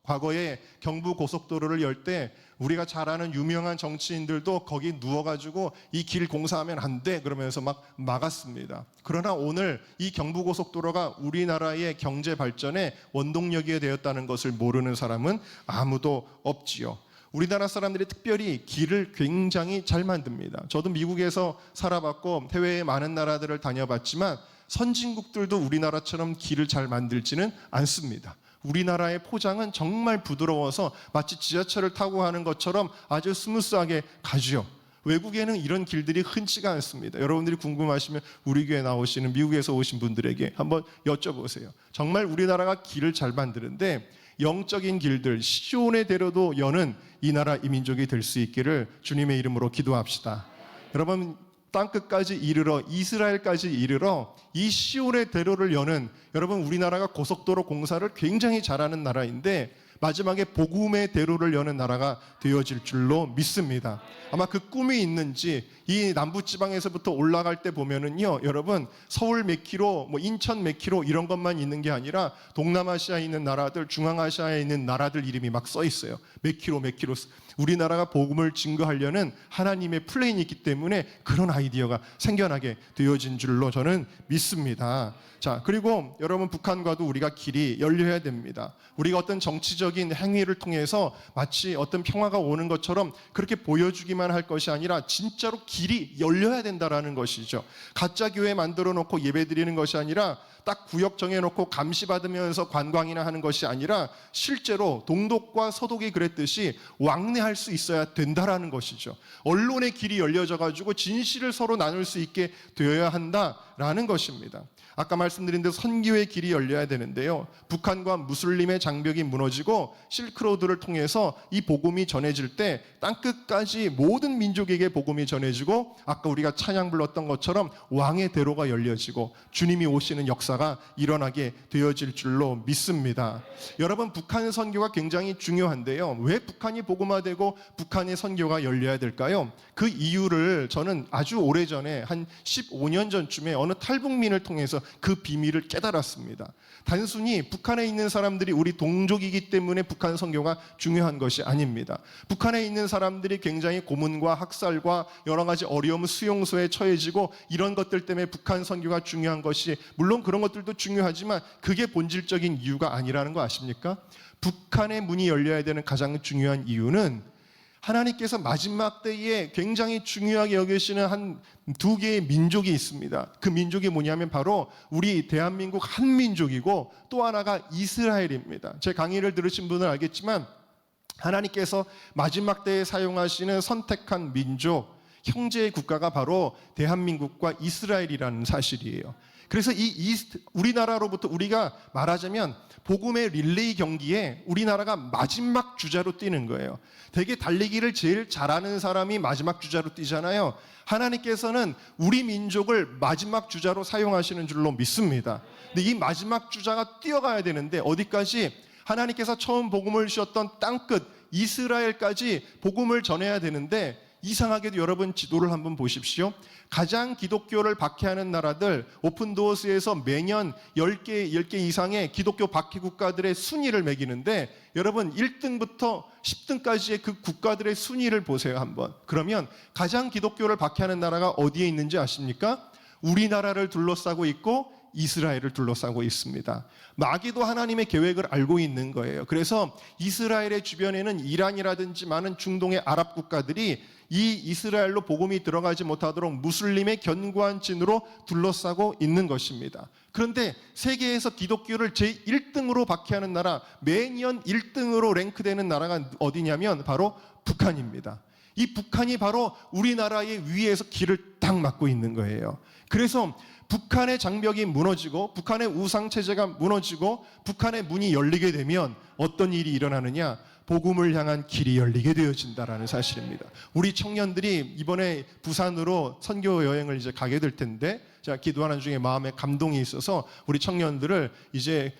과거에 경부 고속도로를 열 때 우리가 잘 아는 유명한 정치인들도 거기 누워가지고 이 길 공사하면 안 돼 그러면서 막 막았습니다. 그러나 오늘 이 경부 고속도로가 우리나라의 경제 발전의 원동력이 되었다는 것을 모르는 사람은 아무도 없지요. 우리나라 사람들이 특별히 길을 굉장히 잘 만듭니다. 저도 미국에서 살아봤고 해외의 많은 나라들을 다녀봤지만 선진국들도 우리나라처럼 길을 잘 만들지는 않습니다. 우리나라의 포장은 정말 부드러워서 마치 지하철을 타고 가는 것처럼 아주 스무스하게 가죠. 외국에는 이런 길들이 흔치가 않습니다. 여러분들이 궁금하시면 우리 교회 나오시는 미국에서 오신 분들에게 한번 여쭤보세요. 정말 우리나라가 길을 잘 만드는데 영적인 길들, 시온의 대로도 여는 이 나라 이 민족이 될 수 있기를 주님의 이름으로 기도합시다. 여러분, 땅끝까지 이르러 이스라엘까지 이르러 이 시온의 대로를 여는, 여러분 우리나라가 고속도로 공사를 굉장히 잘하는 나라인데 마지막에 복음의 대로를 여는 나라가 되어질 줄로 믿습니다. 아마 그 꿈이 있는지 이 남부지방에서부터 올라갈 때 보면은요, 여러분 서울 몇 킬로, 인천 몇 킬로 이런 것만 있는 게 아니라 동남아시아에 있는 나라들, 중앙아시아에 있는 나라들 이름이 막 써 있어요. 몇 킬로 몇 킬로. 우리나라가 복음을 증거하려는 하나님의 플랜이 있기 때문에 그런 아이디어가 생겨나게 되어진 줄로 저는 믿습니다. 자, 그리고 여러분 북한과도 우리가 길이 열려야 됩니다. 우리가 어떤 정치적인 행위를 통해서 마치 어떤 평화가 오는 것처럼 그렇게 보여주기만 할 것이 아니라 진짜로 길이 열려야 된다라는 것이죠. 가짜 교회 만들어 놓고 예배 드리는 것이 아니라 딱 구역 정해놓고 감시받으면서 관광이나 하는 것이 아니라 실제로 동독과 서독이 그랬듯이 왕래할 수 있어야 된다라는 것이죠. 언론의 길이 열려져 가지고 진실을 서로 나눌 수 있게 되어야 한다라는 것입니다. 아까 말씀드린 대로 선교의 길이 열려야 되는데요, 북한과 무슬림의 장벽이 무너지고 실크로드를 통해서 이 복음이 전해질 때 땅끝까지 모든 민족에게 복음이 전해지고 아까 우리가 찬양 불렀던 것처럼 왕의 대로가 열려지고 주님이 오시는 역사가 일어나게 되어질 줄로 믿습니다. 여러분, 북한 선교가 굉장히 중요한데요, 왜 북한이 복음화되고 북한의 선교가 열려야 될까요? 그 이유를 저는 아주 오래전에 한 15년 전쯤에 어느 탈북민을 통해서 그 비밀을 깨달았습니다. 단순히 북한에 있는 사람들이 우리 동족이기 때문에 북한 선교가 중요한 것이 아닙니다. 북한에 있는 사람들이 굉장히 고문과 학살과 여러 가지 어려움, 수용소에 처해지고 이런 것들 때문에 북한 선교가 중요한 것이, 물론 그런 것들도 중요하지만 그게 본질적인 이유가 아니라는 거 아십니까? 북한의 문이 열려야 되는 가장 중요한 이유는 하나님께서 마지막 때에 굉장히 중요하게 여기시는 한 두 개의 민족이 있습니다. 그 민족이 뭐냐면 바로 우리 대한민국 한민족이고 또 하나가 이스라엘입니다. 제 강의를 들으신 분은 알겠지만 하나님께서 마지막 때에 사용하시는 선택한 민족, 형제의 국가가 바로 대한민국과 이스라엘이라는 사실이에요. 그래서 우리나라로부터 우리가 말하자면 복음의 릴레이 경기에 우리나라가 마지막 주자로 뛰는 거예요. 되게 달리기를 제일 잘하는 사람이 마지막 주자로 뛰잖아요. 하나님께서는 우리 민족을 마지막 주자로 사용하시는 줄로 믿습니다. 근데 이 마지막 주자가 뛰어가야 되는데 어디까지? 하나님께서 처음 복음을 주셨던 땅끝 이스라엘까지 복음을 전해야 되는데, 이상하게도 여러분 지도를 한번 보십시오. 가장 기독교를 박해하는 나라들, 오픈도어스에서 매년 10개 이상의 기독교 박해 국가들의 순위를 매기는데, 여러분 1등부터 10등까지의 그 국가들의 순위를 보세요 한번. 그러면 가장 기독교를 박해하는 나라가 어디에 있는지 아십니까? 우리나라를 둘러싸고 있고 이스라엘을 둘러싸고 있습니다. 마귀도 하나님의 계획을 알고 있는 거예요. 그래서 이스라엘의 주변에는 이란이라든지 많은 중동의 아랍 국가들이 이 이스라엘로 복음이 들어가지 못하도록 무슬림의 견고한 진으로 둘러싸고 있는 것입니다. 그런데 세계에서 기독교를 제1등으로 박해하는 나라, 매년 1등으로 랭크되는 나라가 어디냐면 바로 북한입니다. 이 북한이 바로 우리나라의 위에서 길을 딱 막고 있는 거예요. 그래서 북한의 장벽이 무너지고 북한의 우상체제가 무너지고 북한의 문이 열리게 되면 어떤 일이 일어나느냐? 복음을 향한 길이 열리게 되어진다라는 사실입니다. 우리 청년들이 이번에 부산으로 선교 여행을 이제 가게 될 텐데, 제가 기도하는 중에 마음에 감동이 있어서 우리 청년들을 이제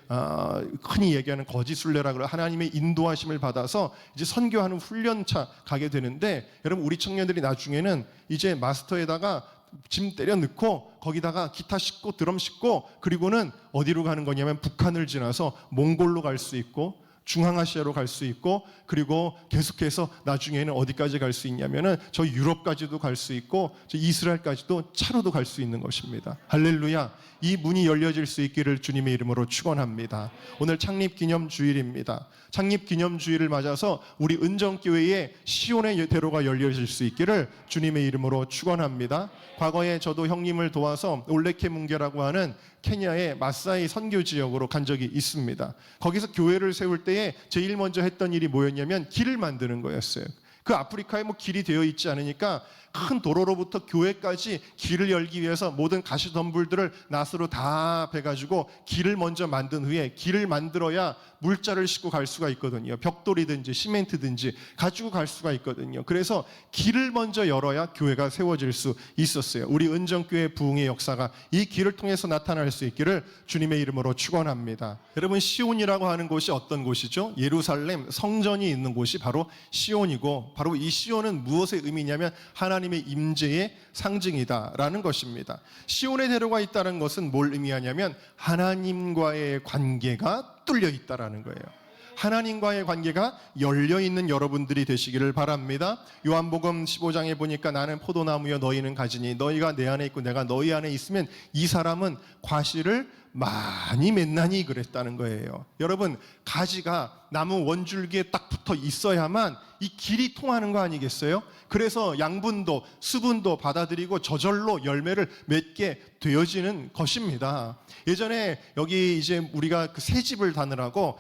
흔히 얘기하는 거짓순례라고 하나님의 인도하심을 받아서 이제 선교하는 훈련차 가게 되는데, 여러분 우리 청년들이 나중에는 이제 마스터에다가 짐 때려 넣고 거기다가 기타 싣고 드럼 싣고 그리고는 어디로 가는 거냐면 북한을 지나서 몽골로 갈 수 있고 중앙아시아로 갈 수 있고, 그리고 계속해서 나중에는 어디까지 갈 수 있냐면은 저 유럽까지도 갈 수 있고, 저 이스라엘까지도 차로도 갈 수 있는 것입니다. 할렐루야. 이 문이 열려질 수 있기를 주님의 이름으로 축원합니다. 오늘 창립기념주일입니다. 창립기념주일을 맞아서 우리 은정교회에 시온의 대로가 열려질 수 있기를 주님의 이름으로 축원합니다. 과거에 저도 형님을 도와서 올레케문게라고 하는 케냐의 마사이 선교 지역으로 간 적이 있습니다. 거기서 교회를 세울 때에 제일 먼저 했던 일이 뭐였냐면 길을 만드는 거였어요. 그 아프리카에 뭐 길이 되어 있지 않으니까 큰 도로로부터 교회까지 길을 열기 위해서 모든 가시덤불들을 낫으로 다 베가지고 길을 먼저 만든 후에, 길을 만들어야 물자를 싣고 갈 수가 있거든요. 벽돌이든지 시멘트든지 가지고 갈 수가 있거든요. 그래서 길을 먼저 열어야 교회가 세워질 수 있었어요. 우리 은정교회 부흥의 역사가 이 길을 통해서 나타날 수 있기를 주님의 이름으로 축원합니다. 여러분, 시온이라고 하는 곳이 어떤 곳이죠? 예루살렘 성전이 있는 곳이 바로 시온이고, 바로 이 시온은 무엇의 의미냐면 하나님의 임재의 상징이다라는 것입니다. 시온의 대로가 있다는 것은 뭘 의미하냐면 하나님과의 관계가 뚫려 있다라는 거예요. 하나님과의 관계가 열려있는 여러분들이 되시기를 바랍니다. 요한복음 15장에 보니까 나는 포도나무여 너희는 가지니 너희가 내 안에 있고 내가 너희 안에 있으면 이 사람은 과실을 많이 맺나니 그랬다는 거예요. 여러분, 가지가 나무 원줄기에 딱 붙어 있어야만 이 길이 통하는 거 아니겠어요? 그래서 양분도 수분도 받아들이고 저절로 열매를 맺게 되어지는 것입니다. 예전에 여기 이제 우리가 그 새집을 다느라고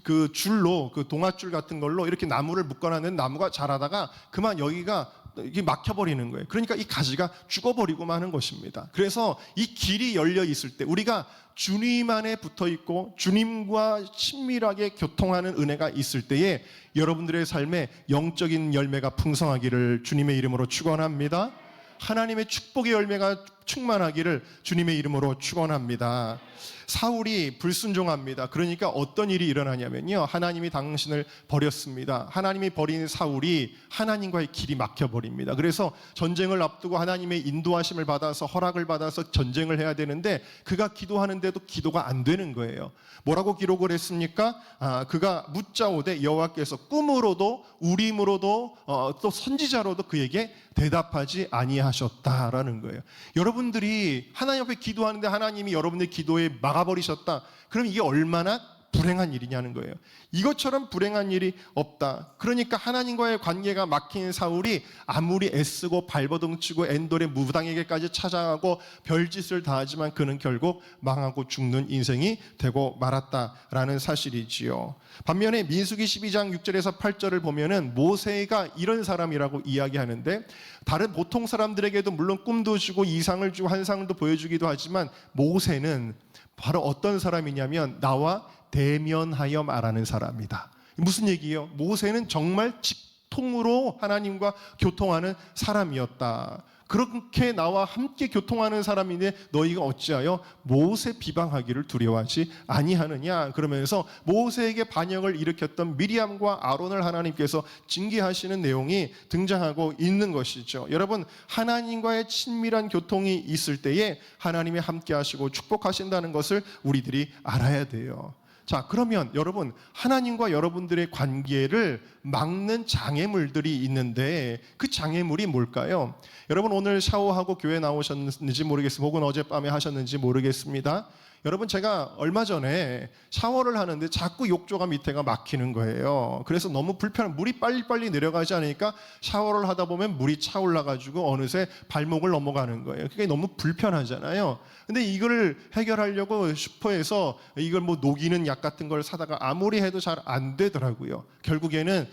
그 줄로, 그 동아줄 같은 걸로 이렇게 나무를 묶어놨는데 나무가 자라다가 그만 여기가 이게 막혀버리는 거예요. 그러니까 이 가지가 죽어버리고 마는 것입니다. 그래서 이 길이 열려 있을 때 우리가 주님 안에 붙어 있고 주님과 친밀하게 교통하는 은혜가 있을 때에 여러분들의 삶에 영적인 열매가 풍성하기를 주님의 이름으로 축원합니다. 하나님의 축복의 열매가 충만하기를 주님의 이름으로 축원합니다. 사울이 불순종합니다. 그러니까 어떤 일이 일어나냐면요, 하나님이 당신을 버렸습니다. 하나님이 버린 사울이 하나님과의 길이 막혀버립니다. 그래서 전쟁을 앞두고 하나님의 인도하심을 받아서 허락을 받아서 전쟁을 해야 되는데 그가 기도하는데도 기도가 안 되는 거예요. 뭐라고 기록을 했습니까? 그가 묻자오되 여호와께서 꿈으로도 우림으로도 또 선지자로도 그에게 대답하지 아니하셨다라는 거예요. 여러분들이 하나님 앞에 기도하는데 하나님이 여러분의 기도에 막아버리셨다. 그럼 이게 얼마나 불행한 일이냐는 거예요. 이것처럼 불행한 일이 없다. 그러니까 하나님과의 관계가 막힌 사울이 아무리 애쓰고 발버둥치고 엔돌의 무당에게까지 찾아가고 별짓을 다하지만 그는 결국 망하고 죽는 인생이 되고 말았다라는 사실이지요. 반면에 민수기 12장 6절에서 8절을 보면은 모세가 이런 사람이라고 이야기하는데, 다른 보통 사람들에게도 물론 꿈도 주고 이상을 주고 환상도 보여주기도 하지만 모세는 바로 어떤 사람이냐면 나와 대면하여 말하는 사람이다. 무슨 얘기예요? 모세는 정말 직통으로 하나님과 교통하는 사람이었다. 그렇게 나와 함께 교통하는 사람인데 너희가 어찌하여 모세 비방하기를 두려워하지 아니하느냐, 그러면서 모세에게 반역을 일으켰던 미리암과 아론을 하나님께서 징계하시는 내용이 등장하고 있는 것이죠. 여러분, 하나님과의 친밀한 교통이 있을 때에 하나님이 함께 하시고 축복하신다는 것을 우리들이 알아야 돼요. 자, 그러면 여러분, 하나님과 여러분들의 관계를 막는 장애물들이 있는데 그 장애물이 뭘까요? 여러분, 오늘 샤워하고 교회 나오셨는지 모르겠습니다. 혹은 어젯밤에 하셨는지 모르겠습니다. 여러분, 제가 얼마 전에 샤워를 하는데 자꾸 욕조가 밑에가 막히는 거예요. 그래서 너무 물이 빨리빨리 내려가지 않으니까 샤워를 하다 보면 물이 차올라가지고 어느새 발목을 넘어가는 거예요. 그게 너무 불편하잖아요. 근데 이걸 해결하려고 슈퍼에서 이걸 뭐 녹이는 약 같은 걸 사다가 아무리 해도 잘 안 되더라고요. 결국에는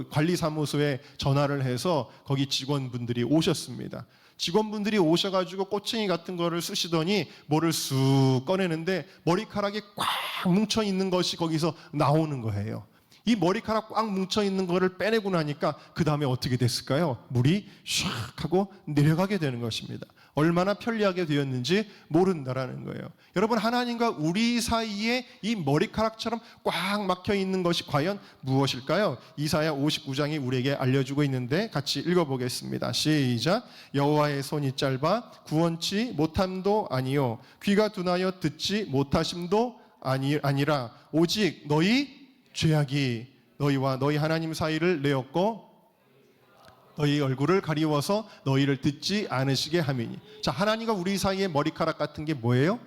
관리사무소에 전화를 해서 거기 직원분들이 오셨습니다. 직원분들이 오셔가지고 꼬챙이 같은 거를 쓰시더니 뭐를 쑥 꺼내는데 머리카락이 꽉 뭉쳐 있는 것이 거기서 나오는 거예요. 이 머리카락 꽉 뭉쳐 있는 거를 빼내고 나니까 그 다음에 어떻게 됐을까요? 물이 샥 하고 내려가게 되는 것입니다. 얼마나 편리하게 되었는지 모른다라는 거예요. 여러분, 하나님과 우리 사이에 이 머리카락처럼 꽉 막혀 있는 것이 과연 무엇일까요? 이사야 59장이 우리에게 알려주고 있는데 같이 읽어보겠습니다. 시작. 여호와의 손이 짧아 구원치 못함도 아니요 귀가 둔하여 듣지 못하심도 아니라 오직 너희 죄악이 너희와 너희 하나님 사이를 내었고 너희 얼굴을 가리워서 너희를 듣지 않으시게 함이니. 자, 하나님과 우리 사이의 머리카락 같은 게 뭐예요?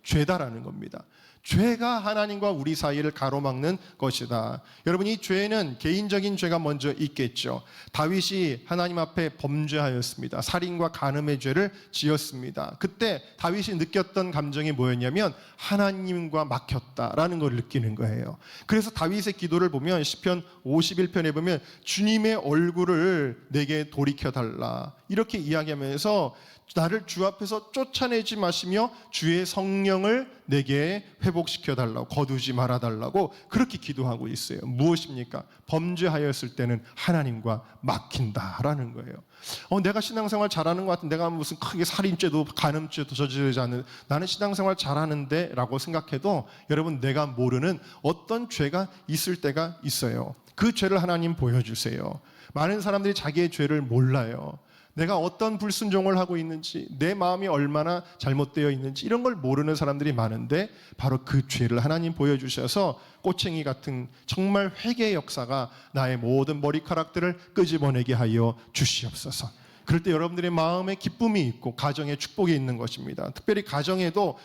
죄다라는 겁니다. 죄가 하나님과 우리 사이를 가로막는 것이다. 여러분, 이 죄는 개인적인 죄가 먼저 있겠죠. 다윗이 하나님 앞에 범죄하였습니다. 살인과 간음의 죄를 지었습니다. 그때 다윗이 느꼈던 감정이 뭐였냐면 하나님과 막혔다라는 걸 느끼는 거예요. 그래서 다윗의 기도를 보면 시편 51편에 보면 주님의 얼굴을 내게 돌이켜달라 이렇게 이야기하면서 나를 주 앞에서 쫓아내지 마시며 주의 성령을 내게 회복시켜 달라고, 거두지 말아 달라고 그렇게 기도하고 있어요. 무엇입니까? 범죄하였을 때는 하나님과 막힌다라는 거예요. 내가 신앙생활 잘하는 것 같은데, 내가 무슨 크게 살인죄도 간음죄도 저지르지 않는, 나는 신앙생활 잘하는데 라고 생각해도 여러분, 내가 모르는 어떤 죄가 있을 때가 있어요. 그 죄를 하나님 보여주세요. 많은 사람들이 자기의 죄를 몰라요. 내가 어떤 불순종을 하고 있는지, 내 마음이 얼마나 잘못되어 있는지 이런 걸 모르는 사람들이 많은데, 바로 그 죄를 하나님 보여주셔서 꼬챙이 같은 정말 회개의 역사가 나의 모든 머리카락들을 끄집어내게 하여 주시옵소서. 그럴 때 여러분들의 마음에 기쁨이 있고 가정에 축복이 있는 것입니다. 특별히 가정에도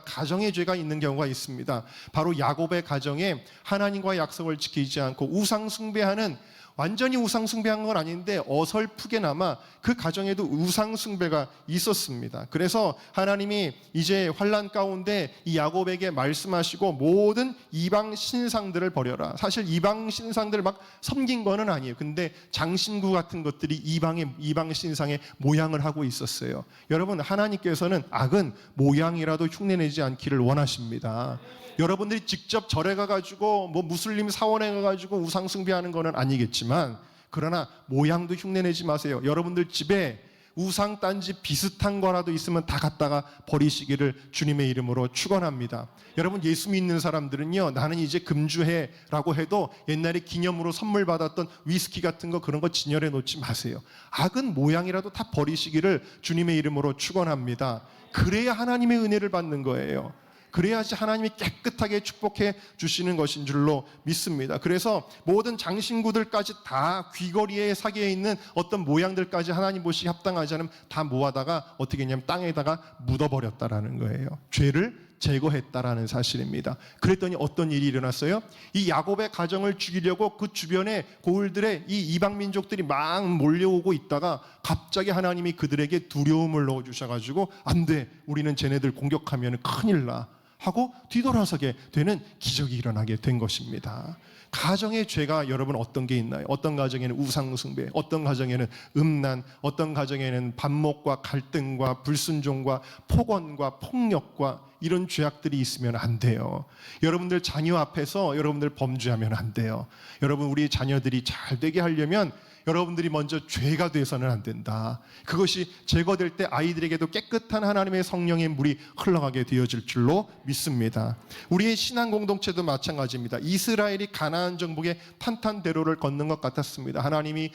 가정의 죄가 있는 경우가 있습니다. 바로 야곱의 가정에 하나님과의 약속을 지키지 않고 우상 숭배하는, 완전히 우상 숭배한 건 아닌데 어설프게나마 그 가정에도 우상 숭배가 있었습니다. 그래서 하나님이 이제 환난 가운데 이 야곱에게 말씀하시고 모든 이방 신상들을 버려라. 사실 이방 신상들을 막 섬긴 거는 아니에요. 근데 장신구 같은 것들이 이방 신상의 모양을 하고 있었어요. 여러분, 하나님께서는 악은 모양이라도 흉내내지 않기를 원하십니다. 여러분들이 직접 절에 가가지고 무슬림 사원에 가가지고 우상 숭배하는 거는 아니겠지만, 그러나 모양도 흉내내지 마세요. 여러분들 집에 우상 딴지 비슷한 거라도 있으면 다 갖다가 버리시기를 주님의 이름으로 축원합니다. 여러분, 예수 믿는 사람들은요, 나는 이제 금주해라고 해도 옛날에 기념으로 선물 받았던 위스키 같은 거, 그런 거 진열해 놓지 마세요. 악은 모양이라도 다 버리시기를 주님의 이름으로 축원합니다. 그래야 하나님의 은혜를 받는 거예요. 그래야지 하나님이 깨끗하게 축복해 주시는 것인 줄로 믿습니다. 그래서 모든 장신구들까지 다 귀걸이에 사기에 있는 어떤 모양들까지 하나님 보시기 합당하지 않으면 다 모아다가 어떻게 했냐면 땅에다가 묻어버렸다라는 거예요. 죄를 제거했다라는 사실입니다. 그랬더니 어떤 일이 일어났어요? 이 야곱의 가정을 죽이려고 그 주변에 고을들의 이 이방 민족들이 막 몰려오고 있다가 갑자기 하나님이 그들에게 두려움을 넣어주셔가지고, 안 돼, 우리는 쟤네들 공격하면 큰일 나 하고 뒤돌아서게 되는 기적이 일어나게 된 것입니다. 가정의 죄가 여러분 어떤 게 있나요? 어떤 가정에는 우상숭배, 어떤 가정에는 음란, 어떤 가정에는 반목과 갈등과 불순종과 폭언과 폭력과 이런 죄악들이 있으면 안 돼요. 여러분들 자녀 앞에서 여러분들 범죄하면 안 돼요. 여러분, 우리 자녀들이 잘 되게 하려면 여러분들이 먼저 죄가 돼서는 안 된다. 그것이 제거될 때 아이들에게도 깨끗한 하나님의 성령의 물이 흘러가게 되어질 줄로 믿습니다. 우리의 신앙 공동체도 마찬가지입니다. 이스라엘이 가나안 정복의 탄탄대로를 걷는 것 같았습니다. 하나님이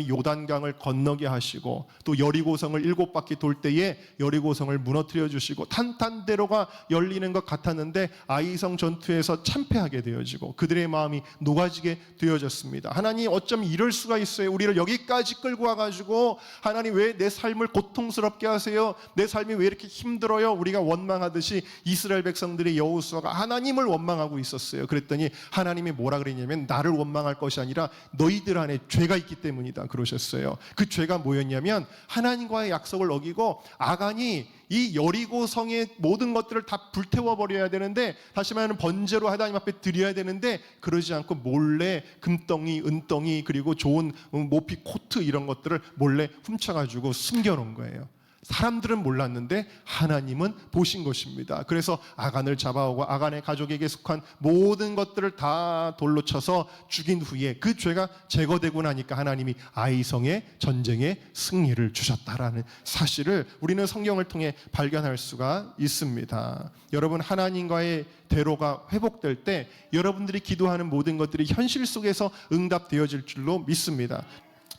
요단강을 건너게 하시고, 또 여리고성을 7바퀴 돌 때에 여리고성을 무너뜨려 주시고, 탄탄대로가 열리는 것 같았는데 아이성 전투에서 참패하게 되어지고 그들의 마음이 녹아지게 되어졌습니다. 하나님, 어쩜 이럴 수가 있어요? 우리를 여기까지 끌고 와가지고 하나님, 왜 내 삶을 고통스럽게 하세요? 내 삶이 왜 이렇게 힘들어요? 우리가 원망하듯이 이스라엘 백성들의 여호수아가 하나님을 원망하고 있었어요. 그랬더니 하나님이 뭐라 그랬냐면, 나를 원망할 것이 아니라 너희들 안에 죄가 있기 때문이다 그러셨어요. 그 죄가 뭐였냐면, 하나님과의 약속을 어기고 아간이 이 여리고성의 모든 것들을 다 불태워버려야 되는데, 다시 말하면 번제로 하나님 앞에 드려야 되는데, 그러지 않고 몰래 금덩이, 은덩이, 그리고 좋은 모피 코트 이런 것들을 몰래 훔쳐가지고 숨겨놓은 거예요. 사람들은 몰랐는데 하나님은 보신 것입니다. 그래서 아간을 잡아오고 아간의 가족에게 속한 모든 것들을 다 돌로 쳐서 죽인 후에 그 죄가 제거되고 나니까 하나님이 아이성의 전쟁에 승리를 주셨다라는 사실을 우리는 성경을 통해 발견할 수가 있습니다. 여러분, 하나님과의 대로가 회복될 때 여러분들이 기도하는 모든 것들이 현실 속에서 응답되어질 줄로 믿습니다.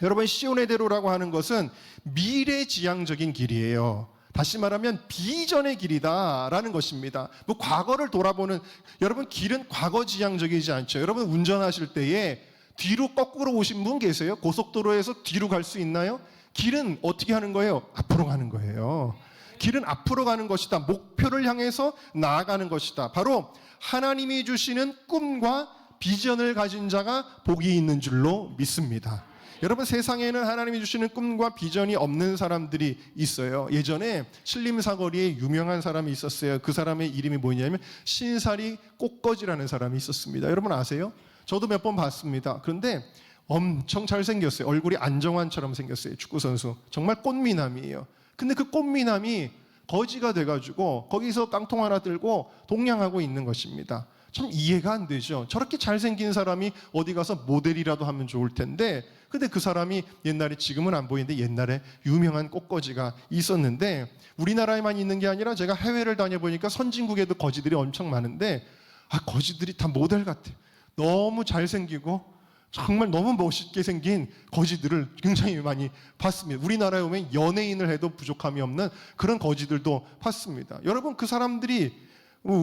여러분, 시온의 대로라고 하는 것은 미래지향적인 길이에요. 다시 말하면 비전의 길이다라는 것입니다. 뭐 과거를 돌아보는, 여러분 길은 과거지향적이지 않죠. 여러분 운전하실 때에 뒤로 거꾸로 오신 분 계세요? 고속도로에서 뒤로 갈 수 있나요? 길은 어떻게 하는 거예요? 앞으로 가는 거예요. 길은 앞으로 가는 것이다. 목표를 향해서 나아가는 것이다. 바로 하나님이 주시는 꿈과 비전을 가진 자가 복이 있는 줄로 믿습니다. 여러분, 세상에는 하나님이 주시는 꿈과 비전이 없는 사람들이 있어요. 예전에 신림사거리에 유명한 사람이 있었어요. 그 사람의 이름이 뭐냐면 신사리 꽃거지라는 사람이 있었습니다. 여러분 아세요? 저도 몇 번 봤습니다. 그런데 엄청 잘생겼어요. 얼굴이 안정환처럼 생겼어요. 축구선수. 정말 꽃미남이에요. 근데 그 꽃미남이 거지가 돼가지고 거기서 깡통 하나 들고 동냥하고 있는 것입니다. 참 이해가 안 되죠. 저렇게 잘생긴 사람이 어디 가서 모델이라도 하면 좋을 텐데, 근데 그 사람이 옛날에, 지금은 안 보이는데 옛날에 유명한 꽃거지가 있었는데, 우리나라에만 있는 게 아니라 제가 해외를 다녀보니까 선진국에도 거지들이 엄청 많은데, 거지들이 다 모델 같아요. 너무 잘생기고 정말 너무 멋있게 생긴 거지들을 굉장히 많이 봤습니다. 우리나라에 오면 연예인을 해도 부족함이 없는 그런 거지들도 봤습니다. 여러분, 그 사람들이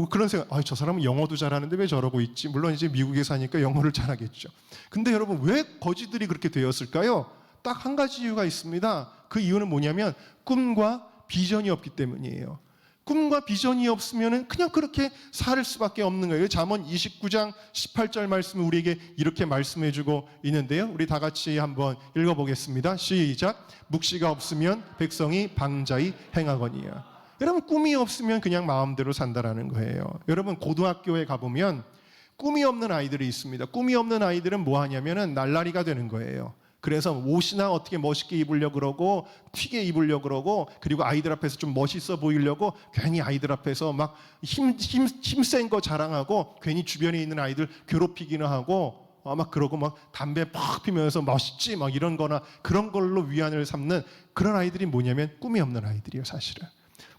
그런 생각, 저 사람은 영어도 잘하는데 왜 저러고 있지? 물론 이제 미국에 사니까 영어를 잘하겠죠. 근데 여러분, 왜 거지들이 그렇게 되었을까요? 딱 한 가지 이유가 있습니다. 그 이유는 뭐냐면 꿈과 비전이 없기 때문이에요. 꿈과 비전이 없으면 그냥 그렇게 살 수밖에 없는 거예요. 잠언 29장 18절 말씀을 우리에게 이렇게 말씀해 주고 있는데요. 우리 다 같이 한번 읽어보겠습니다. 시작. 묵시가 없으면 백성이 방자히 행하거니와. 여러분, 꿈이 없으면 그냥 마음대로 산다라는 거예요. 여러분, 고등학교에 가보면 꿈이 없는 아이들이 있습니다. 꿈이 없는 아이들은 뭐 하냐면은 날라리가 되는 거예요. 그래서 옷이나 어떻게 멋있게 입으려고 그러고 튀게 입으려고 그러고, 그리고 아이들 앞에서 좀 멋있어 보이려고 괜히 아이들 앞에서 막 힘센 거 자랑하고 괜히 주변에 있는 아이들 괴롭히기는 하고 막 그러고 막 담배 팍 피면서 멋있지 막 이런 거나 그런 걸로 위안을 삼는 그런 아이들이 뭐냐면 꿈이 없는 아이들이에요. 사실은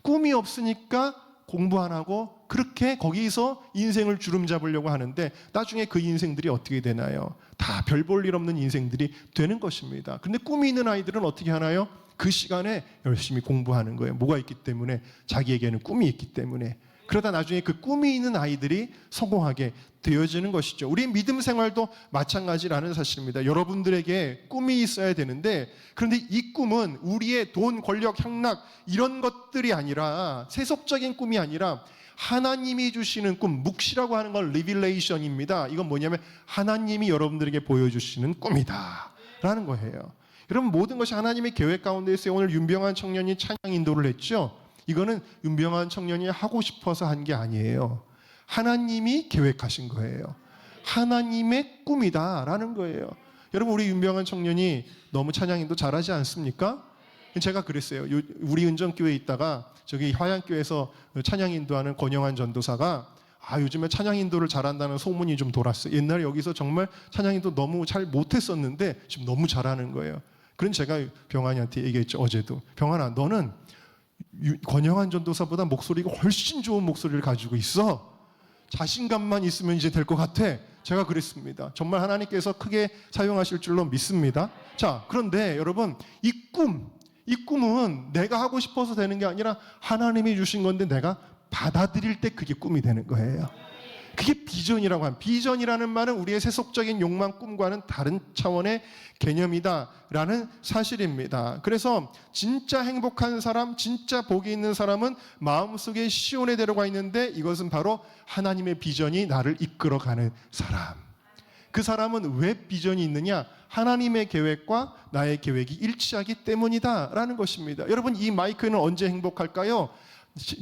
꿈이 없으니까 공부 안 하고 그렇게 거기서 인생을 주름 잡으려고 하는데, 나중에 그 인생들이 어떻게 되나요? 다 별 볼 일 없는 인생들이 되는 것입니다. 근데 꿈이 있는 아이들은 어떻게 하나요? 그 시간에 열심히 공부하는 거예요. 뭐가 있기 때문에? 자기에게는 꿈이 있기 때문에. 그러다 나중에 그 꿈이 있는 아이들이 성공하게 되어지는 것이죠. 우리 믿음 생활도 마찬가지라는 사실입니다. 여러분들에게 꿈이 있어야 되는데, 그런데 이 꿈은 우리의 돈, 권력, 향락 이런 것들이 아니라, 세속적인 꿈이 아니라 하나님이 주시는 꿈, 묵시라고 하는 건 리빌레이션입니다. 이건 뭐냐면 하나님이 여러분들에게 보여주시는 꿈이다 라는 거예요. 여러분, 모든 것이 하나님의 계획 가운데 있어요. 오늘 윤병환 청년이 찬양 인도를 했죠. 이거는 윤병환 청년이 하고 싶어서 한 게 아니에요. 하나님이 계획하신 거예요. 하나님의 꿈이다라는 거예요. 여러분, 우리 윤병환 청년이 너무 찬양인도 잘하지 않습니까? 제가 그랬어요. 우리 은정교회에 있다가 저기 화양교회에서 찬양인도하는 권영환 전도사가 요즘에 찬양인도를 잘한다는 소문이 좀 돌았어요. 옛날에 여기서 정말 찬양인도 너무 잘 못했었는데 지금 너무 잘하는 거예요. 그런 제가 병환이한테 얘기했죠. 어제도. 병환아, 너는 권영환 전도사보다 목소리가 훨씬 좋은 목소리를 가지고 있어. 자신감만 있으면 이제 될 것 같아. 제가 그랬습니다. 정말 하나님께서 크게 사용하실 줄로 믿습니다. 자, 그런데 여러분, 이 꿈은 내가 하고 싶어서 되는 게 아니라 하나님이 주신 건데 내가 받아들일 때 그게 꿈이 되는 거예요. 그게 비전이라고 합니다. 비전이라는 말은 우리의 세속적인 욕망, 꿈과는 다른 차원의 개념이다라는 사실입니다. 그래서 진짜 행복한 사람, 진짜 복이 있는 사람은 마음속에 시온의 대로가 있는데, 이것은 바로 하나님의 비전이 나를 이끌어가는 사람. 그 사람은 왜 비전이 있느냐? 하나님의 계획과 나의 계획이 일치하기 때문이다라는 것입니다. 여러분, 이 마이크는 언제 행복할까요?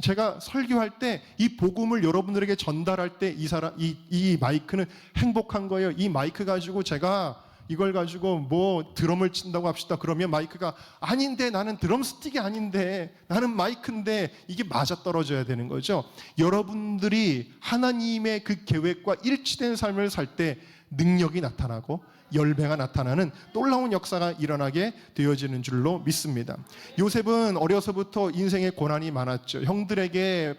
제가 설교할 때 이 복음을 여러분들에게 전달할 때 이 마이크는 행복한 거예요. 이 마이크 가지고 제가 이걸 가지고 뭐 드럼을 친다고 합시다. 그러면 마이크가 아닌데, 나는 드럼 스틱이 아닌데, 나는 마이크인데, 이게 맞아떨어져야 되는 거죠. 여러분들이 하나님의 그 계획과 일치된 삶을 살 때 능력이 나타나고 열배가 나타나는 놀라운 역사가 일어나게 되어지는 줄로 믿습니다. 요셉은 어려서부터 인생의 고난이 많았죠. 형들에게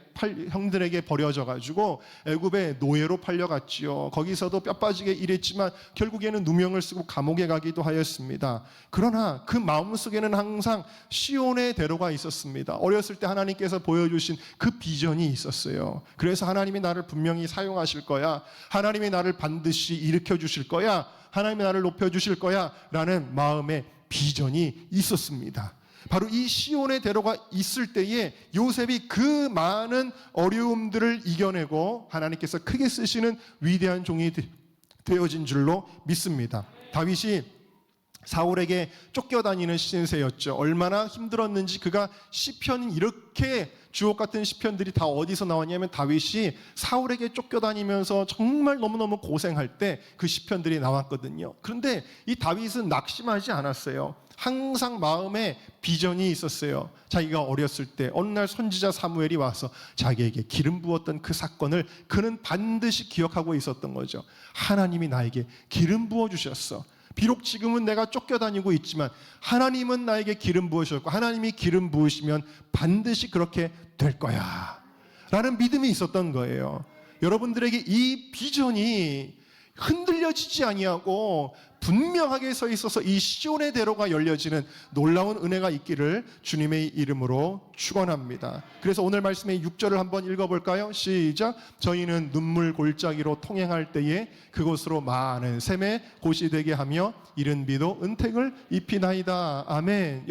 버려져 가지고 애굽의 노예로 팔려갔지요. 거기서도 뼈 빠지게 일했지만 결국에는 누명을 쓰고 감옥에 가기도 하였습니다. 그러나 그 마음속에는 항상 시온의 대로가 있었습니다. 어렸을 때 하나님께서 보여주신 그 비전이 있었어요. 그래서 하나님이 나를 분명히 사용하실 거야, 하나님이 나를 반드시 일으켜 주실 거야, 하나님이 나를 높여주실 거야 라는 마음의 비전이 있었습니다. 바로 이 시온의 대로가 있을 때에 요셉이 그 많은 어려움들을 이겨내고 하나님께서 크게 쓰시는 위대한 종이 되어진 줄로 믿습니다. 다윗이 사울에게 쫓겨다니는 신세였죠. 얼마나 힘들었는지, 그가 시편, 이렇게 주옥 같은 시편들이 다 어디서 나왔냐면 다윗이 사울에게 쫓겨다니면서 정말 너무너무 고생할 때 그 시편들이 나왔거든요. 그런데 이 다윗은 낙심하지 않았어요. 항상 마음에 비전이 있었어요. 자기가 어렸을 때 어느 날 선지자 사무엘이 와서 자기에게 기름 부었던 그 사건을 그는 반드시 기억하고 있었던 거죠. 하나님이 나에게 기름 부어주셨어. 비록 지금은 내가 쫓겨다니고 있지만 하나님은 나에게 기름 부으셨고 하나님이 기름 부으시면 반드시 그렇게 될 거야 라는 믿음이 있었던 거예요. 여러분들에게 이 비전이 흔들려지지 아니하고 분명하게 서 있어서 이 시온의 대로가 열려지는 놀라운 은혜가 있기를 주님의 이름으로 축원합니다. 그래서 오늘 말씀의 6절을 한번 읽어볼까요? 시작. 저희는 눈물 골짜기로 통행할 때에 그곳으로 많은 샘의 곳이 되게 하며 이른 비도 은택을 입히나이다. 아멘.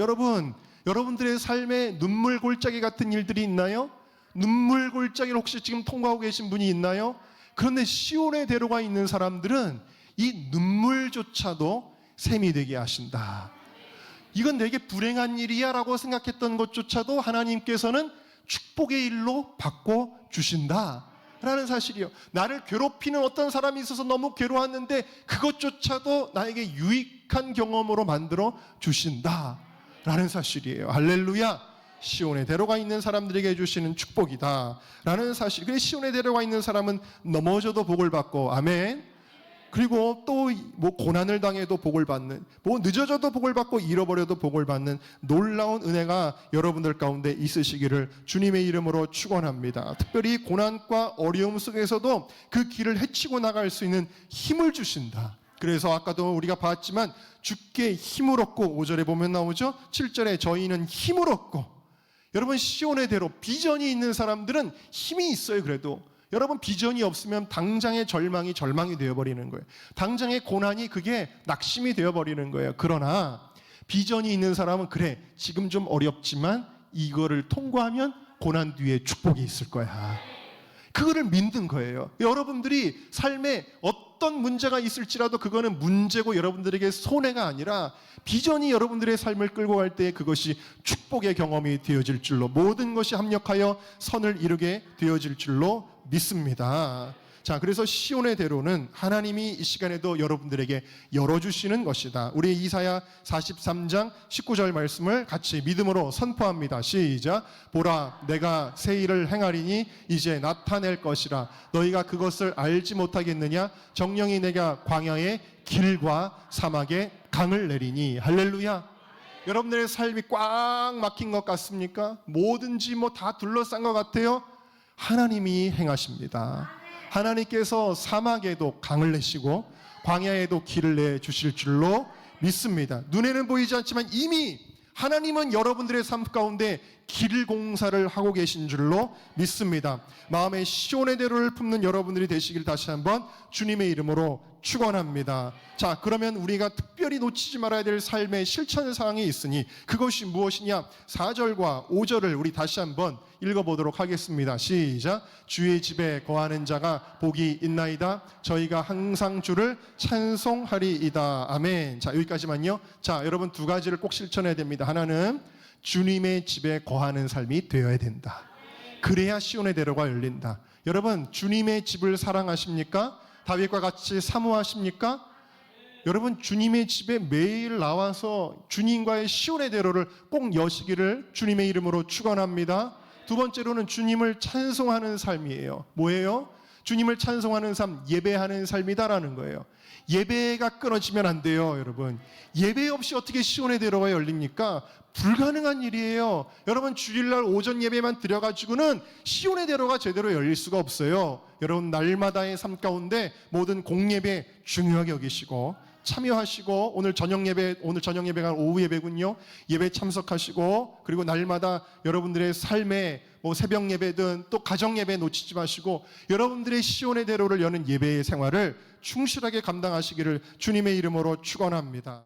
여러분들의 삶에 눈물 골짜기 같은 일들이 있나요? 눈물 골짜기를 혹시 지금 통과하고 계신 분이 있나요? 그런데 시온의 대로가 있는 사람들은 이 눈물조차도 샘이 되게 하신다. 이건 내게 불행한 일이야 라고 생각했던 것조차도 하나님께서는 축복의 일로 바꿔주신다 라는 사실이요. 나를 괴롭히는 어떤 사람이 있어서 너무 괴로웠는데 그것조차도 나에게 유익한 경험으로 만들어 주신다 라는 사실이에요. 할렐루야. 시온의 대로가 있는 사람들에게 해주시는 축복이다 라는 사실. 그래서 시온의 대로가 있는 사람은 넘어져도 복을 받고, 아멘. 그리고 또 뭐 고난을 당해도 복을 받는, 뭐 늦어져도 복을 받고 잃어버려도 복을 받는 놀라운 은혜가 여러분들 가운데 있으시기를 주님의 이름으로 축원합니다. 특별히 고난과 어려움 속에서도 그 길을 헤치고 나갈 수 있는 힘을 주신다. 그래서 아까도 우리가 봤지만 주께 힘을 얻고, 5절에 보면 나오죠. 7절에 저희는 힘을 얻고. 여러분, 시온의 대로 비전이 있는 사람들은 힘이 있어요. 그래도 여러분, 비전이 없으면 당장의 절망이 되어버리는 거예요. 당장의 고난이 그게 낙심이 되어버리는 거예요. 그러나 비전이 있는 사람은 그래, 지금 좀 어렵지만 이거를 통과하면 고난 뒤에 축복이 있을 거야. 그거를 믿는 거예요. 여러분들이 삶에 어떤 문제가 있을지라도 그거는 문제고 여러분들에게 손해가 아니라 비전이 여러분들의 삶을 끌고 갈 때 그것이 축복의 경험이 되어질 줄로, 모든 것이 합력하여 선을 이루게 되어질 줄로 믿습니다. 자, 그래서 시온의 대로는 하나님이 이 시간에도 여러분들에게 열어주시는 것이다. 우리 이사야 43장 19절 말씀을 같이 믿음으로 선포합니다. 시작. 보라, 내가 새 일을 행하리니 이제 나타낼 것이라. 너희가 그것을 알지 못하겠느냐? 정령이 내가 광야에 길과 사막에 강을 내리니. 할렐루야. 여러분들의 삶이 꽉 막힌 것 같습니까? 뭐든지 뭐 다 둘러싼 것 같아요? 하나님이 행하십니다. 하나님께서 사막에도 강을 내시고 광야에도 길을 내주실 줄로 믿습니다. 눈에는 보이지 않지만 이미 하나님은 여러분들의 삶 가운데 길 공사를 하고 계신 줄로 믿습니다. 마음의 시온의 대로를 품는 여러분들이 되시길 다시 한번 주님의 이름으로 축원합니다. 자, 그러면 우리가 특별히 놓치지 말아야 될 삶의 실천 사항이 있으니 그것이 무엇이냐? 4절과 5절을 우리 다시 한번 읽어보도록 하겠습니다. 시작. 주의 집에 거하는 자가 복이 있나이다. 저희가 항상 주를 찬송하리이다. 아멘. 자, 여기까지만요. 자, 여러분 두 가지를 꼭 실천해야 됩니다. 하나는 주님의 집에 거하는 삶이 되어야 된다. 그래야 시온의 대로가 열린다. 여러분, 주님의 집을 사랑하십니까? 다윗과 같이 사모하십니까? 여러분, 주님의 집에 매일 나와서 주님과의 시온의 대로를 꼭 여시기를 주님의 이름으로 축원합니다. 두 번째로는 주님을 찬송하는 삶이에요. 뭐예요? 주님을 찬송하는 삶, 예배하는 삶이다라는 거예요. 예배가 끊어지면 안 돼요, 여러분. 예배 없이 어떻게 시온의 대로가 열립니까? 불가능한 일이에요. 여러분, 주일날 오전 예배만 드려가지고는 시온의 대로가 제대로 열릴 수가 없어요. 여러분, 날마다의 삶 가운데 모든 공예배 중요하게 여기시고 참여하시고, 오늘 저녁 예배가 오후 예배군요. 예배 참석하시고, 그리고 날마다 여러분들의 삶에 새벽 예배든 또 가정 예배 놓치지 마시고 여러분들의 시온의 대로를 여는 예배의 생활을 충실하게 감당하시기를 주님의 이름으로 축원합니다.